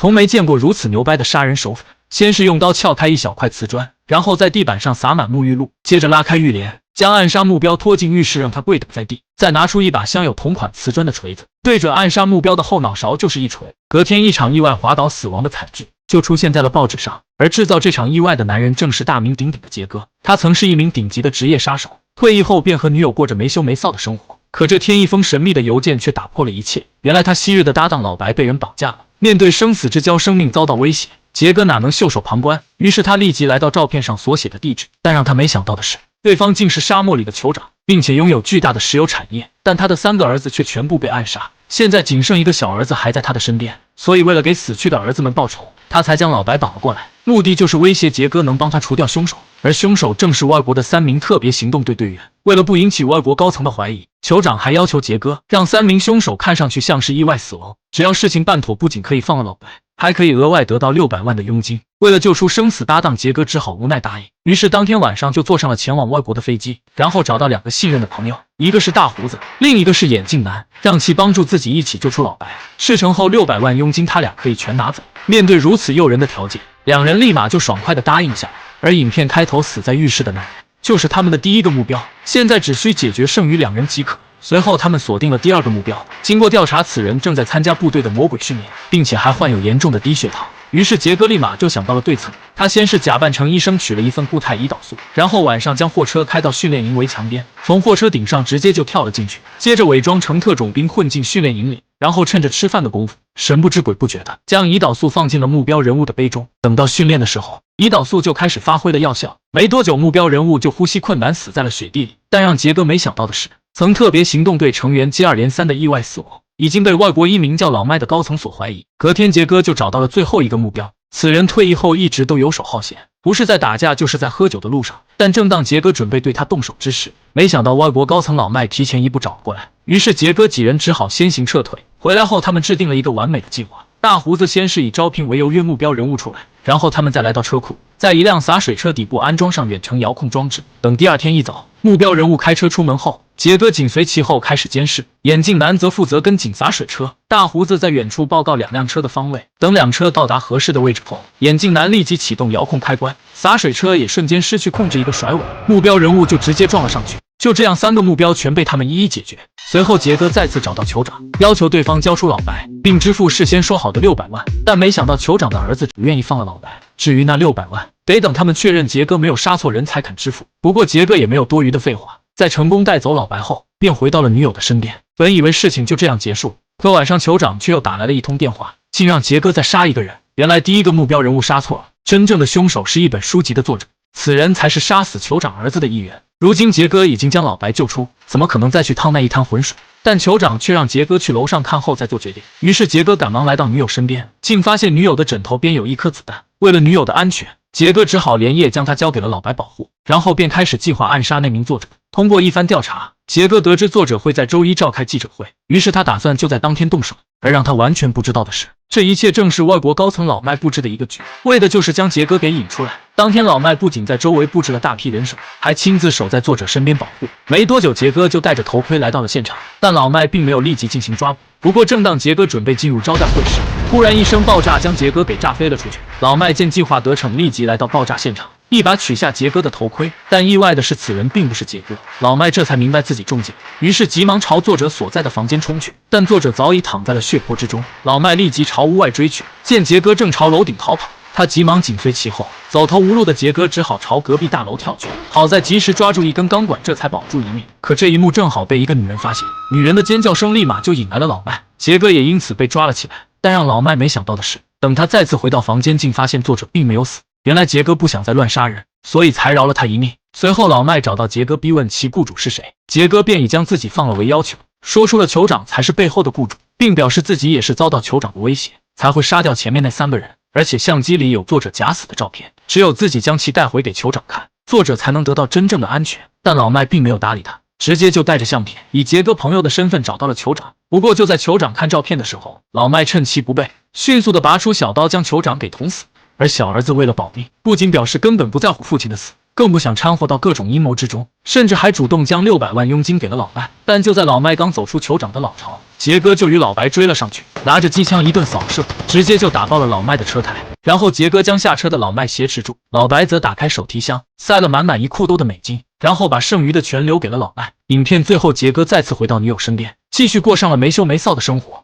从没见过如此牛掰的杀人手法。先是用刀撬开一小块瓷砖，然后在地板上撒满沐浴露，接着拉开浴帘，将暗杀目标拖进浴室，让他跪倒在地，再拿出一把镶有同款瓷砖的锤子，对准暗杀目标的后脑勺就是一锤。隔天，一场意外滑倒死亡的惨剧就出现在了报纸上，而制造这场意外的男人正是大名鼎鼎的杰哥。他曾是一名顶级的职业杀手，退役后便和女友过着没羞没臊的生活。可这天，一封神秘的邮件却打破了一切。原来他昔日的搭档老白被人绑架了，面对生死之交，生命遭到威胁，杰哥哪能袖手旁观？于是他立即来到照片上所写的地址，但让他没想到的是，对方竟是沙漠里的酋长，并且拥有巨大的石油产业。但他的3个儿子却全部被暗杀，现在仅剩一个小儿子还在他的身边。所以为了给死去的儿子们报仇，他才将老白绑了过来，目的就是威胁杰哥能帮他除掉凶手。而凶手正是外国的3名特别行动队队员。为了不引起外国高层的怀疑，酋长还要求杰哥让3名凶手看上去像是意外死亡，只要事情办妥，不仅可以放了老白，还可以额外得到600万的佣金。为了救出生死搭档，杰哥只好无奈答应。于是当天晚上就坐上了前往外国的飞机，然后找到2个信任的朋友，一个是大胡子，另一个是眼镜男，让其帮助自己一起救出老白。事成后600万佣金他俩可以全拿走。面对如此诱人的条件，2人立马就爽快地答应下来。而影片开头死在浴室的男人就是他们的第一个目标，现在只需解决剩余2人即可。随后他们锁定了第2个目标，经过调查，此人正在参加部队的魔鬼训练，并且还患有严重的低血糖。于是杰哥立马就想到了对策，他先是假扮成医生取了一份固态胰岛素，然后晚上将货车开到训练营围墙边，从货车顶上直接就跳了进去，接着伪装成特种兵混进训练营里，然后趁着吃饭的功夫，神不知鬼不觉的将胰岛素放进了目标人物的杯中。等到训练的时候，胰岛素就开始发挥了药效，没多久目标人物就呼吸困难死在了雪地里。但让杰哥没想到的是，曾特别行动队成员接二连三的意外死亡，已经被外国一名叫老麦的高层所怀疑。隔天杰哥就找到了最后一个目标，此人退役后一直都游手好闲，不是在打架就是在喝酒的路上。但正当杰哥准备对他动手之时，没想到外国高层老麦提前一步找过来，于是杰哥几人只好先行撤退。回来后他们制定了一个完美的计划，大胡子先是以招聘为由约目标人物出来，然后他们再来到车库，在一辆洒水车底部安装上远程遥控装置。等第2天一早，目标人物开车出门后，杰哥紧随其后开始监视，眼镜男则负责跟紧洒水车，大胡子在远处报告2辆车的方位。等2车到达合适的位置后，眼镜男立即启动遥控开关，洒水车也瞬间失去控制，一个甩尾，目标人物就直接撞了上去。就这样3个目标全被他们一一解决。随后杰哥再次找到酋长，要求对方交出老白，并支付事先说好的600万，但没想到酋长的儿子只愿意放了老白，至于那600万，得等他们确认杰哥没有杀错人才肯支付。不过杰哥也没有多余的废话，在成功带走老白后，便回到了女友的身边。本以为事情就这样结束，可晚上酋长却又打来了一通电话，竟让杰哥再杀一个人。原来第1个目标人物杀错了，真正的凶手是一本书籍的作者，此人才是杀死酋长儿子的一员。如今杰哥已经将老白救出，怎么可能再去趟那一滩浑水？但酋长却让杰哥去楼上看后再做决定。于是杰哥赶忙来到女友身边，竟发现女友的枕头边有1颗子弹。为了女友的安全，杰哥只好连夜将她交给了老白保护，然后便开始计划暗杀那名作者。通过一番调查，杰哥得知作者会在周一召开记者会，于是他打算就在当天动手。而让他完全不知道的是，这一切正是外国高层老麦布置的一个局，为的就是将杰哥给引出来。当天老麦不仅在周围布置了大批人手，还亲自守在作者身边保护。没多久，杰哥就戴着头盔来到了现场，但老麦并没有立即进行抓捕。不过正当杰哥准备进入招待会时，突然一声爆炸将杰哥给炸飞了出去。老麦见计划得逞，立即来到爆炸现场，一把取下杰哥的头盔。但意外的是，此人并不是杰哥。老麦这才明白自己中计，于是急忙朝作者所在的房间冲去，但作者早已躺在了血泊之中。老麦立即朝屋外追去，见杰哥正朝楼顶逃跑，他急忙紧随其后。走投无路的杰哥只好朝隔壁大楼跳去，好在及时抓住一根钢管，这才保住一命。可这一幕正好被一个女人发现，女人的尖叫声立马就引来了老麦，杰哥也因此被抓了起来。但让老麦没想到的是，等他再次回到房间，竟发现作者并没有死。原来杰哥不想再乱杀人，所以才饶了他一命。随后老麦找到杰哥，逼问其雇主是谁，杰哥便以将自己放了为要求，说出了酋长才是背后的雇主，并表示自己也是遭到酋长的威胁才会杀掉前面那3个人，而且相机里有作者假死的照片，只有自己将其带回给酋长看，作者才能得到真正的安全。但老麦并没有搭理他，直接就带着相片以杰哥朋友的身份找到了酋长。不过就在酋长看照片的时候，老麦趁其不备，迅速的拔出小刀将酋长给捅死。而小儿子为了保命，不仅表示根本不在乎父亲的死，更不想掺和到各种阴谋之中，甚至还主动将600万佣金给了老麦。但就在老麦刚走出酋长的老巢，杰哥就与老白追了上去，拿着机枪一顿扫射，直接就打爆了老麦的车台。然后杰哥将下车的老麦挟持住，老白则打开手提箱，塞了满满一裤兜的美金，然后把剩余的全留给了老麦。影片最后，杰哥再次回到女友身边，继续过上了没羞没臊的生活。